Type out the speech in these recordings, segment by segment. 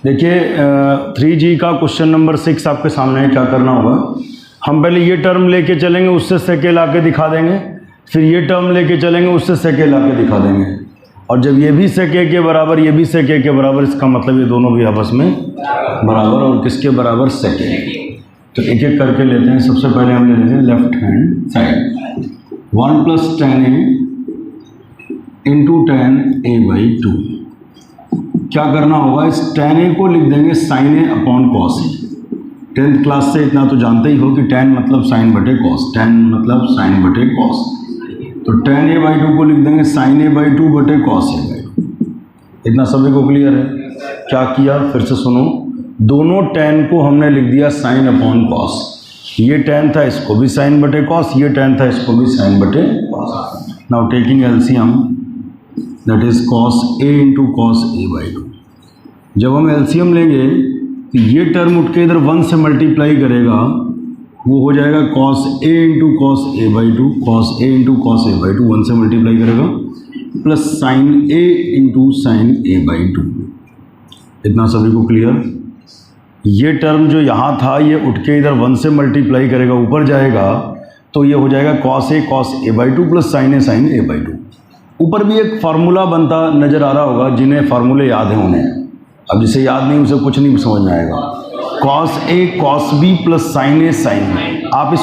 देखिए 3G का question number 6 आपके सामने है। क्या करना होगा, हम पहले ये टर्म लेके चलेंगे, उससे सेके ला के दिखा देंगे, फिर ये टर्म लेके चलेंगे, उससे सेके ला के दिखा देंगे, और जब ये भी सेके के बराबर, ये भी सेके के बराबर, इसका मतलब ये दोनों भी आपस में बराबर, और किसके बराबर, सेके। तो एक एक करके लेते हैं। सबसे पहले हम ले लेते हैं left hand side, 1 + tan a × tan a/2। क्या करना होगा, इस tan a को लिख देंगे sin a / cos a। 10th class से इतना तो जानते ही हो कि tan मतलब sin बटे cos, tan मतलब sin बटे cos। तो tan a/2 को लिख देंगे sin a/2 बटे cos a/2। इतना सभी को क्लियर है। क्या किया, फिर से सुनो, दोनों tan को हमने लिख दिया sin / cos। ये tan था, इसको भी sin बटे cos, ये tan था, इसको भी sin बटे cos। Now taking LCM, that is cos a × cos a/2। जब हम एलसीएम लेंगे तो ये टर्म उठ के इधर 1 से मल्टीप्लाई करेगा, वो हो जाएगा cos a × cos a/2, cos a × cos a/2 1 से मल्टीप्लाई करेगा, plus sin a × sin a/2। इतना सभी को क्लियर। ये टर्म जो यहाँ था, ये उठ के इधर 1 से मल्टीप्लाई करेगा, ऊपर जाएगा, तो ये हो जाएगा cos a cos a/2 plus sin a sin a/2। ऊपर भी एक फार्मूला बनता नजर आ रहा होगा, जिन्हें फार्मूले याद हैं उन्हें। अब जिसे याद नहीं उसे कुछ नहीं समझ में आएगा। cos a cos b plus sin a sin b। आप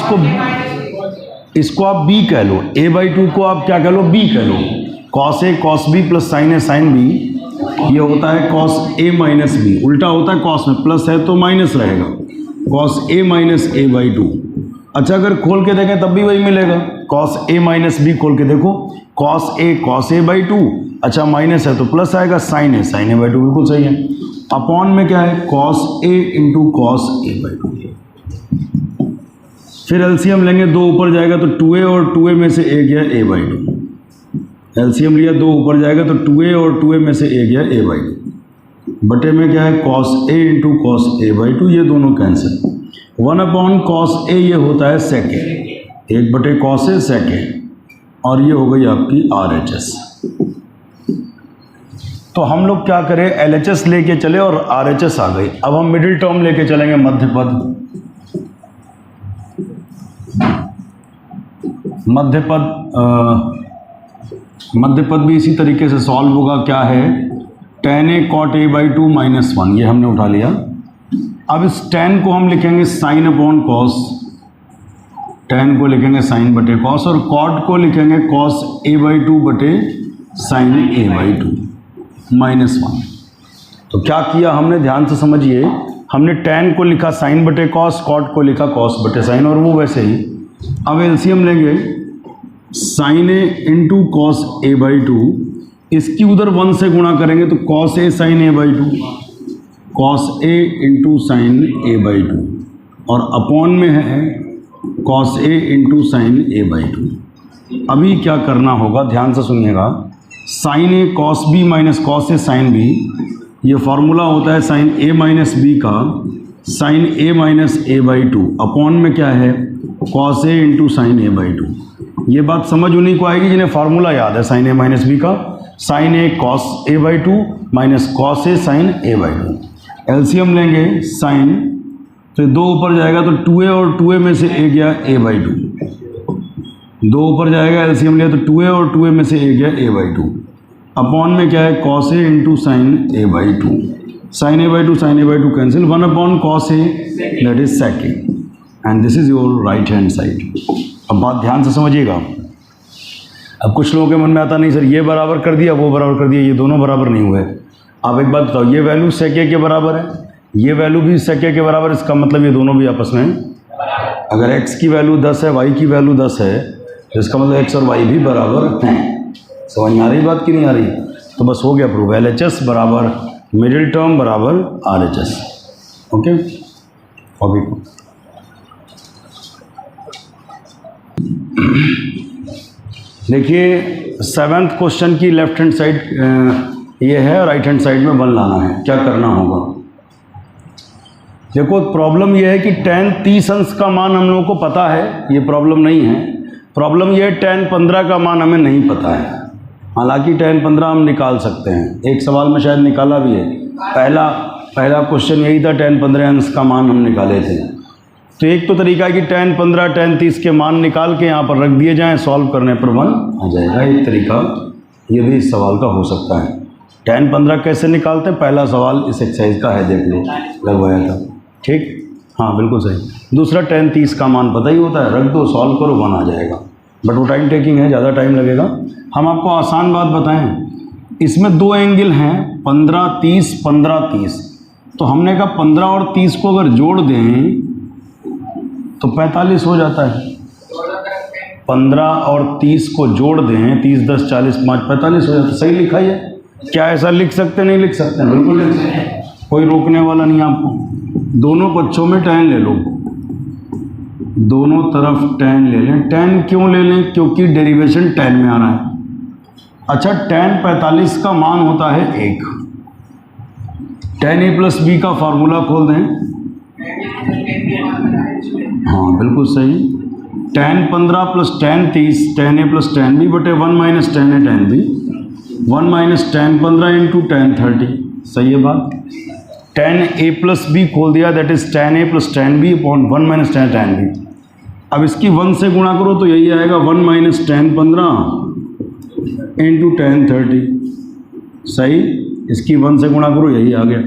इसको आप b कह लो, a/2 को आप क्या कह लो, b कह लो। cos a cos b plus sin a sin b, ये होता है cos a माइनस b। उल्टा होता है cos में, प्लस है तो माइनस रहेगा, cos a माइनस a/2। अच्छा, अगर खोल के देखें तब भी वही मिलेगा, cos a माइनस b खोल के देखो, cos a cos a/2, अच्छा माइनस है तो प्लस आएगा, sin a sin a/2, बिल्कुल सही है। अपॉन में क्या है, cos a × cos a/2। फिर एलसीएम लेंगे, 2 ऊपर जाएगा तो 2a, और 2a में से a गया a/2। एलसीएम लिया, 2 ऊपर जाएगा तो 2a, और 2a में से a गया a/2। बटे में क्या है, cos a × cos a/2, ये दोनों कैंसिल। 1 cos a ये होता है सेकेंड, 1 बटे cos a सेकेंड, और ये हो गई आपकी RHS। तो हम लोग क्या करें, LHS लेके चले और RHS आ गई। अब हम मिडिल टर्म लेके चलेंगे, मध्यपद। मध्यपद भी इसी तरीके से सॉल्व होगा। क्या है, tan a cot a/2 - 1, ये हमने उठा लिया। अब इस tan को हम लिखेंगे sin / cos, tan को लिखेंगे sin बटे cos, और cot को लिखेंगे cos a/2 बटे sin a/2 -1। तो क्या किया हमने, ध्यान से समझिए, हमने tan को लिखा sin बटे cos, cot को लिखा cos बटे sin, और वो वैसे ही। अब एलसीएम लेंगे, sin a × cos a/2, इसकी उधर 1 से गुणा करेंगे तो cos a sin a/2, cos a × sin a/2, और अपॉन में है cos a × sin a/2। अभी क्या करना होगा, ध्यान से सुनिएगा, sin a cos b minus cos a sin b, ये फार्मूला होता है sin a माइनस b का sin a minus a/2, upon में क्या है, cos a × sin a/2। ये बात समझ उन्हीं को आएगी जिन्हें फार्मूला याद है sin a माइनस b का, sin a cos a/2 minus cos a sin a/2। LCM लेंगे sin, तो 2 ऊपर जाएगा तो 2a, और 2a में से a गया a/2। 2 ऊपर जाएगा, एलसीएम लिया तो 2a, और 2a में से a गया a/2। अपॉन में क्या है, cos a × sin a/2, sin a/2 cancel, 1 cos a, that is second, and this is your right hand side. अब बात ध्यान से समझिएगा। अब कुछ लोगों के मन में आता, नहीं सर ये बराबर कर दिया, वो बराबर कर दिया, ये दोनों बराबर नहीं हुए। आप एक बात बताओ, ये वैल्यू सेके के बराबर है, ये वैल्यू भी सेके के बराबर, इसका मतलब ये दोनों भी आपस में, अगर x की वैल्यू 10 है, y की वैल्यू 10 है, तो इसका मतलब x और y भी बराबर हैं। समझ में आ रही बात कि नहीं आ रही? तो बस हो गया प्रूफ, LHS बराबर मिडिल टर्म बराबर RHS। ओके, अभी देखिए 7th क्वेश्चन की लेफ्ट हैंड साइड ये है, राइट हैंड साइड में 1 लाना है। क्या करना होगा, देखो प्रॉब्लम ये है कि tan 30 अंश का मान हम लोगों को पता है, ये प्रॉब्लम नहीं है। प्रॉब्लम ये है tan 15 का मान हमें नहीं पता है। हालांकि tan 15 हम निकाल सकते हैं, एक सवाल में शायद निकाला भी है। पहला क्वेश्चन यही था, tan 15 अंश का मान हम निकाले थे। तो एक तो तरीका है कि tan 15 tan 30 के मान निकाल के यहाँ पर रख दिए जाएं, सॉल्व करने पर 1 आ जाएगा। एक तरीका ये भी इस सवाल का हो सकता है। tan 15 कैसे निकालते हैं, पहला सवाल इस एक्सरसाइज का है, देख लो, लगवाया था। ठीक, हाँ बिल्कुल सही। दूसरा tan 30 का मान पता ही होता है, रख दो, सॉल्व करो, 1 आ जाएगा। बट वो टाइम टेकिंग है, ज़्यादा टाइम लगेगा। हम आपको आसान बात बताएं, इसमें 2 एंगल हैं 15 30 15 30। तो हमने कहा 15 और 30 को अगर जोड़ दें तो 45 हो जाता है। 15 और 30 को जोड़ दें, 30 10 40 5 45 हो जाता है। सही लिखा है। क्या ऐसा लिख सकते नहीं लिख सकते? बिल्कुल लिख सकते हैं, कोई रोकने वाला नहीं आपको। दोनों पक्षों में tan ले लो, दोनों तरफ tan ले लें। tan क्यों ले लें? क्योंकि डेरिवेशन tan में आ रहा है। अच्छा, tan 45 का मान होता है 1। tan a प्लस बी का फार्मूला खोल दें। हाँ बिल्कुल सही। tan 15 plus tan 30 tan a plus tan b बटे 1 minus tan a tan b, 1 minus tan 15 into tan 30। सही है बात। tan a प्लस बी खोल दिया, that is tan a plus tan b upon 1 minus tan b। अब इसकी 1 से गुणा करो तो यही आएगा 1 माइनस tan 15 इंटू tan 30। सही, इसकी 1 से गुणा करो, यही आ गया,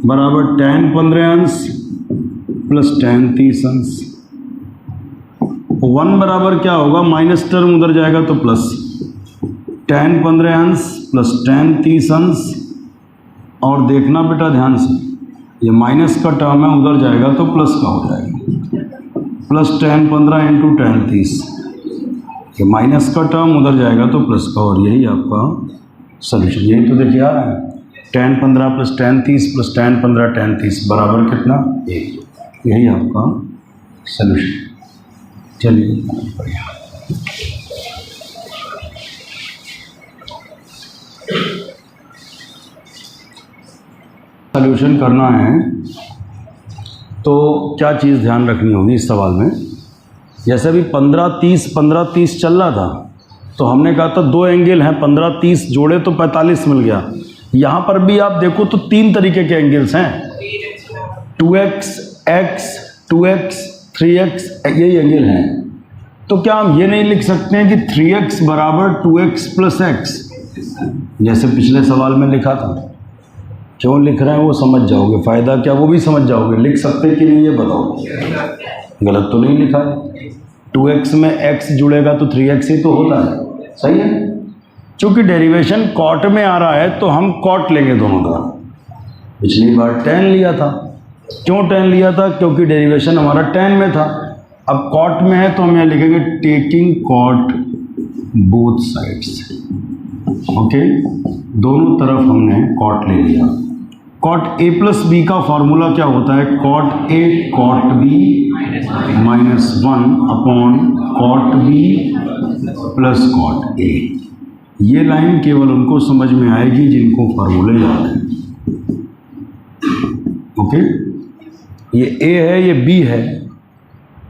बराबर tan 15 अंश प्लस tan 30 अंश। 1 बराबर क्या होगा, माइनस टर्म उधर जाएगा तो प्लस, tan 15 अंश प्लस tan 30 अंश। और देखना बेटा ध्यान से, ये माइनस का टर्म है, उधर जाएगा तो प्लस का हो जाएगा, प्लस tan 15 इंटू tan 30। ये माइनस का टर्म उधर जाएगा तो प्लस का, और यही आपका सोल्यूशन। यही तो देखिए आ रहा है, tan 15 plus tan 30 plus tan 15 tan 30 बराबर कितना, 1। यही आपका सोल्यूशन। चलिए बढ़िया। सोल्यूशन करना है तो क्या चीज़ ध्यान रखनी होगी इस सवाल में। जैसे अभी 15 30 चल रहा था, तो हमने कहा था 2 एंगल हैं, 15 30 जोड़े तो 45 मिल गया। यहाँ पर भी आप देखो तो 3 तरीके के एंगल्स हैं, 2x x 2x 3x, यही एंगल हैं। तो क्या हम ये नहीं लिख सकते हैं कि 3x बराबर 2x प्लस x, जैसे पिछले सवाल में लिखा था? क्यों लिख रहे हैं वो समझ जाओगे, फ़ायदा क्या वो भी समझ जाओगे। लिख सकते कि नहीं ये बताओ, गलत तो नहीं लिखा है। 2x में x जुड़ेगा तो 3x ही तो होता है, सही है। चूँकि डेरिवेशन कॉट में आ रहा है तो हम कॉट लेंगे दोनों तरफ। पिछली बार tan लिया था। क्यों tan लिया था? क्योंकि डेरिवेशन हमारा tan में था। अब कॉट में है तो हम यहाँ लिखेंगे taking cot both sides. Okay, दोनों तरफ हमने कॉट ले लिया। कॉट a प्लस बी का फॉर्मूला क्या होता है? Cot a cot b minus 1 upon cot b plus cot a। ये लाइन केवल उनको समझ में आएगी जिनको फार्मूले याद है। ओके, ये a है, ये b है।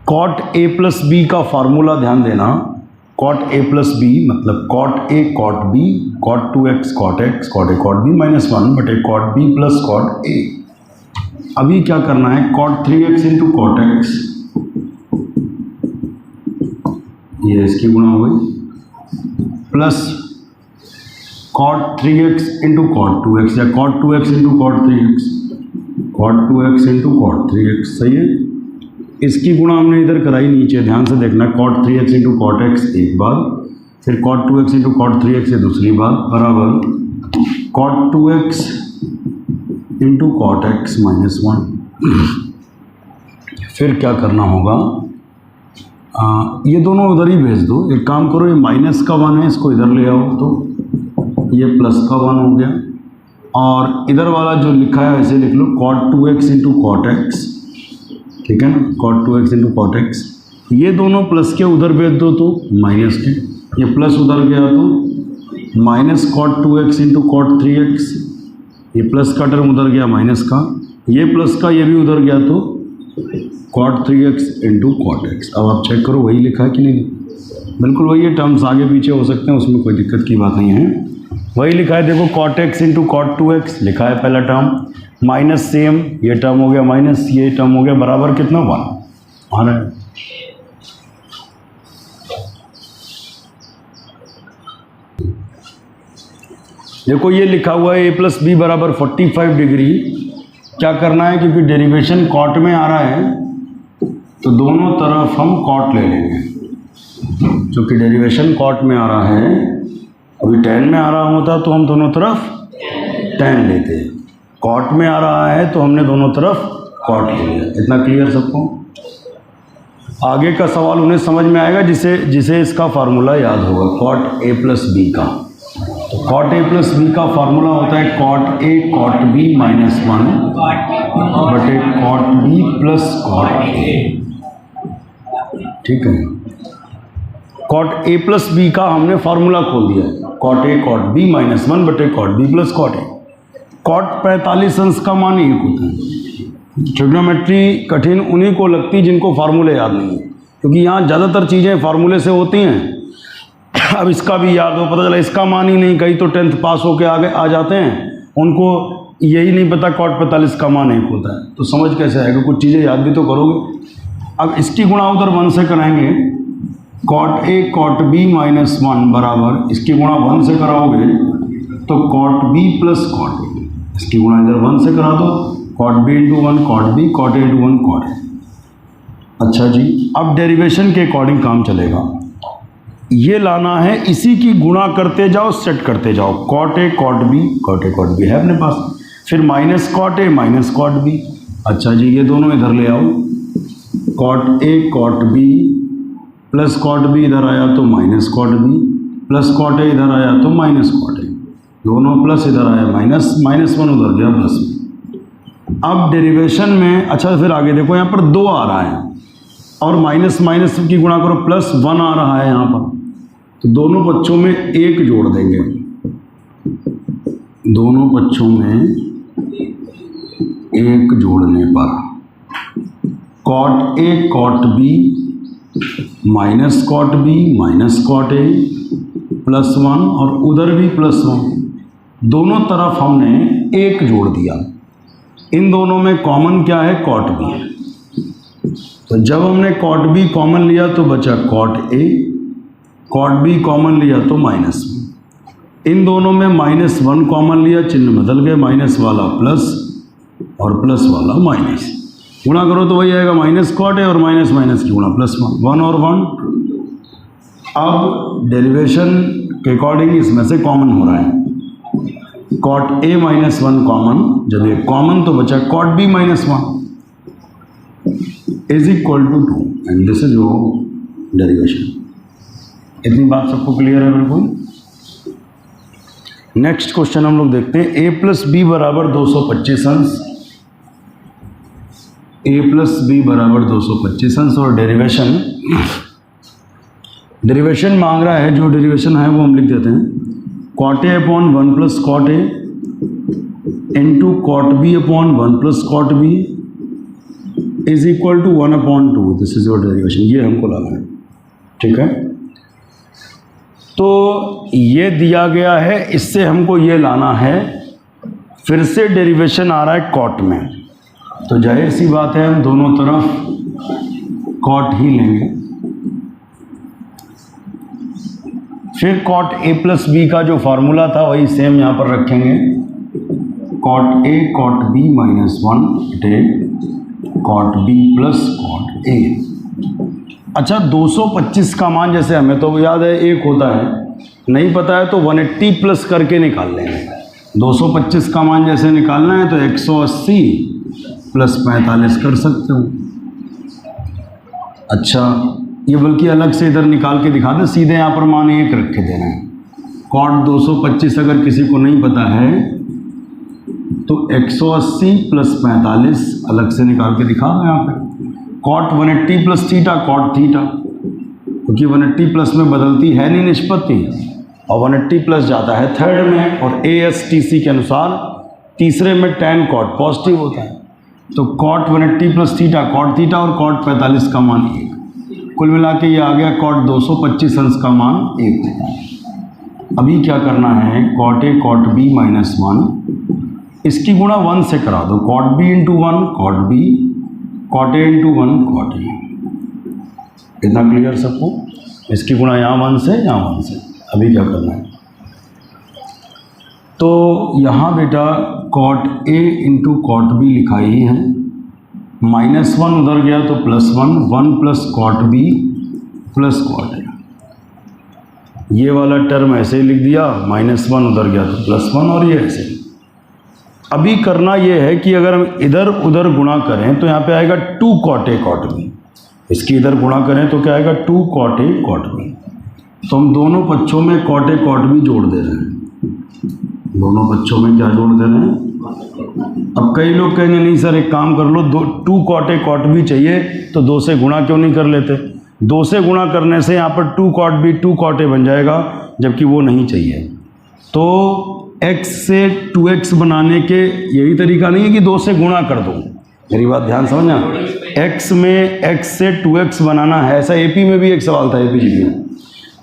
कॉट a प्लस b का फार्मूला ध्यान देना, कॉट a प्लस b मतलब cot a cot b, cot 2x cot x cot a cot b minus 1 बटे cot b plus cot a। अभी क्या करना है, cot 3x into cot x, ये इसकी गुणा हो गई, plus cot 3x into cot 2x या cot 2x into cot 3x, cot 2x into cot 3x। सही है, इसकी गुणा हमने इधर कराई नीचे, ध्यान से देखना। Cot 3x into cot x एक बार, फिर cot 2x into cot 3x से दूसरी बार, बराबर cot 2x into cot x minus 1। फिर क्या करना होगा, ये दोनों उधर ही भेज दो। एक काम करो, ये माइनस का 1 है, इसको इधर ले आओ तो ये प्लस का 1 हो गया। और इधर वाला जो लिखा है वैसे लिख लो, cot 2x into cot x, ठीक है ना, cot 2x into cot x। ये दोनों प्लस के उधर भेज दो तो माइनस के, ये प्लस उधर गया तो minus cot 2x into cot 3x, ये प्लस का टर्म उधर गया माइनस का, ये प्लस का ये भी उधर गया तो cot 3x into cot x। अब आप चेक करो वही लिखा है कि नहीं, बिल्कुल वही है। टर्म्स आगे पीछे हो सकते हैं, उसमें कोई दिक्कत की बात नहीं है, वही लिखा है। देखो cot x into cot 2x लिखा है पहला टर्म, माइनस सेम, ये टर्म हो गया माइनस, ये टर्म हो गया बराबर कितना 1 आ रहा है। देखो ये लिखा हुआ है a प्लस बी बराबर 45 डिग्री। क्या करना है, क्योंकि डेरिवेशन कॉट में आ रहा है तो दोनों तरफ हम कॉट ले लेंगे। क्योंकि डेरिवेशन कॉट में आ रहा है, अभी tan में आ रहा होता तो हम दोनों तरफ tan लेते, कॉट में आ रहा है तो हमने दोनों तरफ कॉट ले लिया। इतना क्लियर सबको? आगे का सवाल उन्हें समझ में आएगा जिसे इसका फार्मूला याद होगा, कॉट a प्लस बी का। तो कॉट a प्लस बी का फार्मूला होता है cot a cot b minus 1 बटे cot b plus cot a। ठीक है, कॉट a प्लस बी का हमने फार्मूला खोल दिया है, cot a cot b minus 1 बटे cot b plus cot a। Cot 45 अंश का मान 1 होता है। ट्रिग्नोमेट्री कठिन उन्हीं को लगती है जिनको फार्मूले याद नहीं है, क्योंकि यहाँ ज़्यादातर चीज़ें फार्मूले से होती हैं। अब इसका भी याद हो, पता चला इसका मान ही नहीं, कई तो 10th पास होके आगे आ जाते हैं, उनको यही नहीं पता कॉट 45 का मान 1 होता है, तो समझ कैसे आएगा? कुछ चीज़ें याद भी तो करोगे। अब इसकी गुणा उधर 1 से कराएंगे, cot a cot b minus 1 बराबर, इसकी गुणा 1 से कराओगे तो cot b plus cot a। इसकी गुणा इधर 1 से करा दो, cot b into 1 cot b, cot a into 1 cot a। अच्छा जी, अब डेरिवेशन के अकॉर्डिंग काम चलेगा। ये लाना है, इसी की गुणा करते जाओ, सेट करते जाओ, cot a cot b, cot a cot b है अपने पास, फिर minus cot a minus cot b। अच्छा जी, ये दोनों इधर ले आओ, cot a cot b plus cot b इधर आया तो minus cot b, plus cot a इधर आया तो माइनस कॉट a, दोनों प्लस इधर आया माइनस, माइनस 1 उधर गया प्लस में। अब डेरिवेशन में, अच्छा फिर आगे देखो, यहाँ पर 2 आ रहा है और माइनस माइनस की गुणा करो, प्लस 1 आ रहा है यहाँ पर, तो दोनों पक्षों में 1 जोड़ देंगे। दोनों पक्षों में 1 जोड़ने पर cot a cot b minus cot b minus cot a plus 1 और उधर भी प्लस 1, दोनों तरफ हमने 1 जोड़ दिया। इन दोनों में कॉमन क्या है? कॉट b है। तो जब हमने कॉट b कॉमन लिया तो बचा cot a, cot b common लिया तो माइनस 1। इन दोनों में माइनस 1 कॉमन लिया, चिन्ह बदल गए, माइनस वाला प्लस और प्लस वाला माइनस, गुणा करो तो वही आएगा माइनस कॉट है और माइनस माइनस की गुणा प्लस 1 और 1। अब डेरिवेशन के अकॉर्डिंग इसमें से कॉमन हो रहा है, कॉट a माइनस 1 कॉमन, जब ये कॉमन तो बचा cot b minus 1 is equal to 2 and this is your derivation. इतनी बात सबको क्लियर है? बिल्कुल। नेक्स्ट क्वेश्चन हम लोग देखते हैं, a प्लस बी बराबर 225 अंश, a प्लस बी बराबर 225 अंश और डेरिवेशन मांग रहा है। जो डेरिवेशन है वो हम लिख देते हैं, cot a upon 1 plus cot a into cot b upon 1 plus cot b is equal to 1 upon 2। This is your derivation, ये हमको लाना है। ठीक है, तो ये दिया गया है, इससे हमको ये लाना है। फिर से डेरिवेशन आ रहा है कॉट में, तो जाहिर सी बात है हम दोनों तरफ कॉट ही लेंगे। फिर कॉट a प्लस बी का जो फार्मूला था वही सेम यहाँ पर रखेंगे, cot a cot b minus 1 बटे cot b plus cot a। अच्छा, 225 का मान जैसे हमें तो याद है 1 होता है, नहीं पता है तो 180 प्लस करके निकाल लेंगे। 225 का मान जैसे निकालना है तो 180 प्लस 45 कर सकते हो। अच्छा, ये बल्कि अलग से इधर निकाल के दिखा दें, सीधे यहाँ पर मान 1 रख के देना है। कॉट 225 अगर किसी को नहीं पता है तो 180 प्लस 45 अलग से निकाल के दिखा दो यहाँ पे। Cot 180 plus theta cot theta, क्योंकि 180 प्लस में बदलती है नहीं निष्पत्ति, और 180 प्लस जाता है थर्ड में, और ASTC के अनुसार तीसरे में tan कॉट पॉजिटिव होता है। तो cot 180 plus theta cot theta और कॉट 45 का मान 1, कुल मिला के ये आ गया कॉट 225 अंश का मान 1 होता है। अभी क्या करना है, cot a cot b minus 1 इसकी गुणा 1 से करा दो, cot B into 1 cot B, cot A into 1 cot A. इतना क्लियर सबको? इसकी गुणा यहाँ 1 से, यहाँ 1 से। अभी क्या करना है, तो यहाँ बेटा cot A into cot B लिखा ही है, -1 उधर गया तो +1, 1 plus cot B plus cot A. ये वाला टर्म ऐसे ही लिख दिया, -1 उधर गया तो +1, और ये ऐसे ही। अभी करना ये है कि अगर हम इधर उधर गुणा करें तो यहाँ पे आएगा 2 कॉट ए कॉट बी। इसकी इधर गुणा करें तो क्या आएगा, 2 कॉट ए कॉट बी। तो हम दोनों पक्षों में कॉट ए कॉट बी जोड़ दे रहे हैं। दोनों पक्षों में क्या जोड़ दे रहे हैं? अब कई लोग कहेंगे नहीं सर एक काम कर लो, 2 कॉट ए कॉट बी चाहिए तो 2 से गुणा क्यों नहीं कर लेते? 2 से गुणा करने से यहाँ पर 2 कॉट बी 2 कॉट ए बन जाएगा, जबकि वो नहीं चाहिए। तो x से 2x बनाने के यही तरीका नहीं है कि 2 से गुणा कर दो, मेरी बात ध्यान समझना। x में x से 2x बनाना है, ऐसा एपी में भी एक सवाल था, एपी जी में।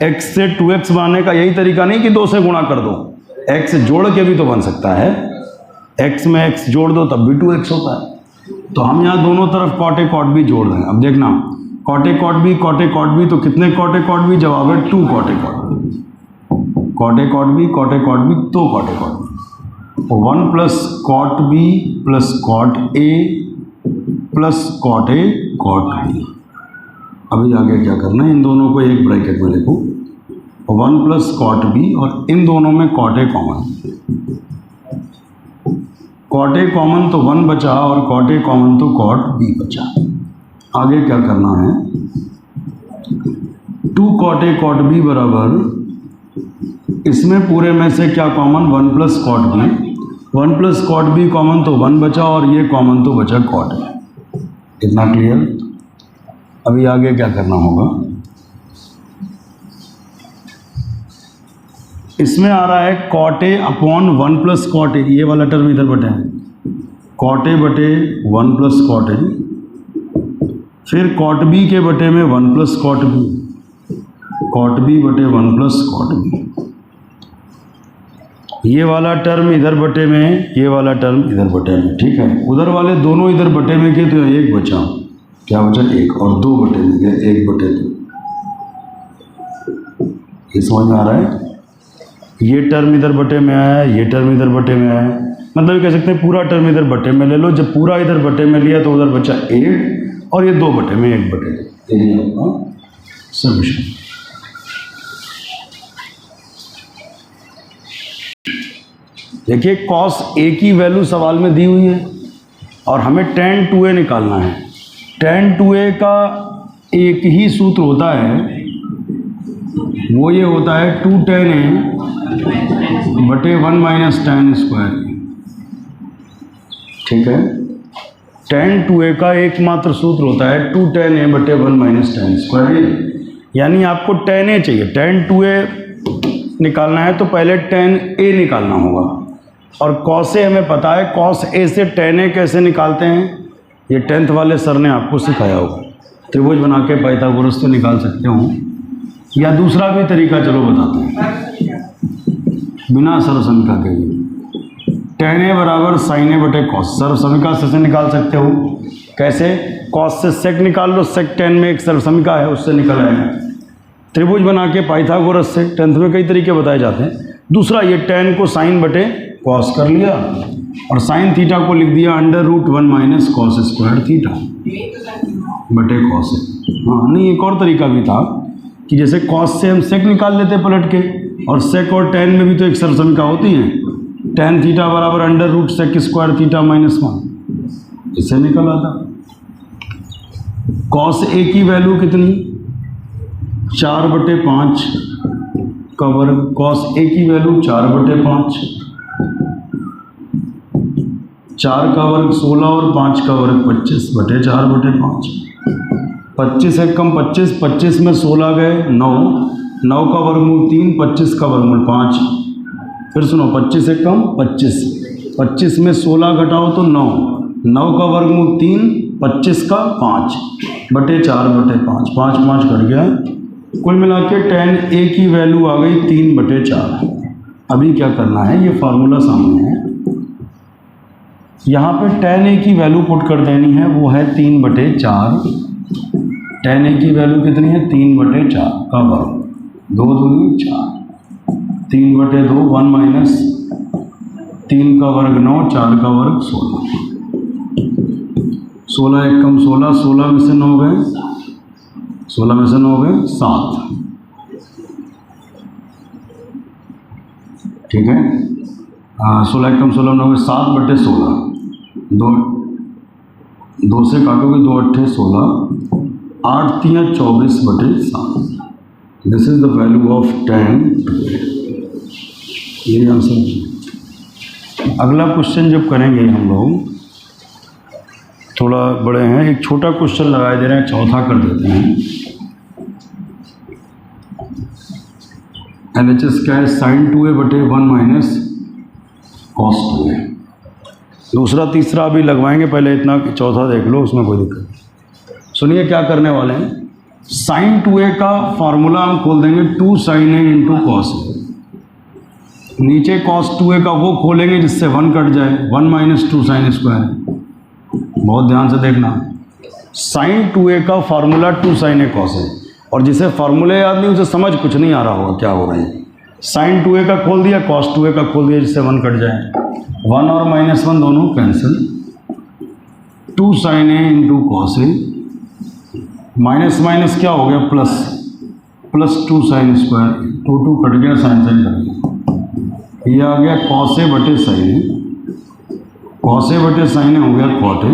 x से 2x बनाने का यही तरीका नहीं कि 2 से गुणा कर दो, x जोड़ के भी तो बन सकता है। x में x जोड़ दो तब भी 2x होता है। तो हम यहाँ दोनों तरफ कॉट ए कॉट बी जोड़ देंगे। अब देखना, cot a cot B, cot a cot b, तो कितने कॉट ए कॉट बी? जवाब है 2 cot a cot B. Cot a cot B, cot a cot b, तो cot a cot B. 1 plus cot B plus cot a plus cot a cot b. अभी आगे क्या करना है, इन दोनों को एक ब्रैकेट में लिखो, 1 प्लस कॉट बी, और इन दोनों में cot A common. Cot A common तो 1 बचा, और कॉट ए कॉमन तो कॉट बी बचा। आगे क्या करना है, 2 कॉट ए कॉट बी बराबर, इसमें पूरे में से क्या common, 1 plus cot B, 1 plus cot B common तो 1 बचा, और ये कॉमन तो बचा कॉट ए। इतना क्लियर? अभी आगे क्या करना होगा, इसमें आ रहा है cot A upon 1 plus cot A, ये वाला टर्म इधर बटे हैं, कॉट ए बटे 1 प्लस कॉट ए, फिर कॉट बी के बटे में 1 plus cot B, cot B बटे 1 प्लस कॉट बी। ये वाला टर्म इधर बटे में, ये वाला टर्म इधर बटे में, ठीक है। उधर वाले दोनों इधर बटे में किए तो एक बचा, क्या बचा, 1, और 2 बटे में गया, 1 बटे 2। ये समझ में आ रहा है? ये टर्म इधर बटे में आया, ये टर्म इधर बटे में आया, मतलब ये कह सकते हैं पूरा टर्म इधर बटे में ले लो। जब पूरा इधर बटे में लिया तो उधर बचा 1, और ये 2 बटे में 1 बटे 2। यही आपका सॉल्यूशन। देखिए कॉस ए की वैल्यू सवाल में दी हुई है, और हमें tan 2a निकालना है। tan 2a का एक ही सूत्र होता है, वो ये होता है 2 tan a बटे 1 माइनस tan स्क्वायर। ठीक है, tan 2a का एकमात्र सूत्र होता है 2 tan a बटे 1 माइनस tan स्क्वायर। यानी आपको tan a चाहिए, tan 2a निकालना है तो पहले tan a निकालना होगा। और cos a हमें पता है, cos a से tan a कैसे निकालते हैं, ये 10th वाले सर ने आपको सिखाया होगा। त्रिभुज बना के पाइथागोरस तो निकाल सकते हो, या दूसरा भी तरीका चलो बताते हैं, बिना सर्वसमीका के भी। tan a बराबर sin a बटे cos, सर्वसमीका से निकाल सकते हो। कैसे? cos से sec निकाल लो, sec tan में एक सर्वसमीका है, उससे निकल आएगा। त्रिभुज बना के पाइथागोरस से 10th में कई तरीके बताए जाते हैं। दूसरा ये tan को sin बटे cos कर लिया, और sin थीटा को लिख दिया √1 माइनस कॉस स्क्वायर थीटा बटे cos। हाँ नहीं, एक और तरीका भी था कि जैसे cos से हम sec निकाल लेते पलट के, और sec और tan में भी तो एक सर्वसमीका होती है, tan थीटा बराबर √sec स्क्वायर थीटा माइनस 1, इससे निकल आता। cos a की वैल्यू कितनी, 4 बटे 5 का वर्ग। cos a की वैल्यू 4 बटे 5, 4 का वर्ग 16 और 5 का वर्ग 25 बटे 4 बटे 5। 25 एक कम 25, 25 में 16 गए 9, 9 का वर्गमूल 3, 25 का वर्गमूल 5। फिर सुनो, 25 एक कम 25, 25 में 16 घटाओ तो 9, 9 का वर्गमूल 3, 25 का 5 बटे 4 बटे 5, 5 5 कट गया। कुल मिला के tan a की वैल्यू आ गई 3 बटे 4। अभी क्या करना है, ये फार्मूला सामने है, यहाँ पे tan a की वैल्यू पुट कर देनी है, वो है 3/4। tan a की वैल्यू कितनी है? 3/4 का वर्ग, 2 दूनी 4, 3/2 1 माइनस 3 का वर्ग 9, 4 का वर्ग 16, 16 एक कम 16, 16 में से 9 गए, 16 में से 9 गए 7, ठीक है। 16 एक कम 16 में 9 गए 7/16, 2 से काटोगे 2 अट्ठे 16, 8 तियाँ 24/7। This is the value of tan 2a। ये आंसर। अगला क्वेश्चन जब करेंगे हम लोग थोड़ा बड़े हैं, एक छोटा क्वेश्चन लगाए दे रहे हैं, चौथा कर देते हैं। LHS क्या है? sin 2a/1 minus cos 2a। दूसरा तीसरा अभी लगवाएंगे, पहले इतना चौथा देख लो, उसमें कोई दिक्कत नहीं। सुनिए क्या करने वाले हैं। sin 2a का फार्मूला हम खोल देंगे 2 sin a into cos a। नीचे cos 2a का वो खोलेंगे जिससे 1 कट जाए, 1 माइनस 2 sin स्क्वायर। बहुत ध्यान से देखना, sin 2a का formula 2 sin a cos a, और जिसे फार्मूले याद नहीं उसे समझ कुछ नहीं आ रहा होगा क्या हो रहा है। sin 2a का खोल दिया, cos 2a का खोल दिया, जिससे 1 कट जाए, 1 और -1 दोनों cancel, 2 sin a into cos a, minus minus क्या हो गया प्लस 2 sin स्क्वायर, 2 कट गया, साइन कट गया, ये आ गया cos a बटे sin a, cos a बटे sin a हो गया cot a,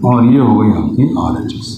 और ये हो गई आपकी RHS।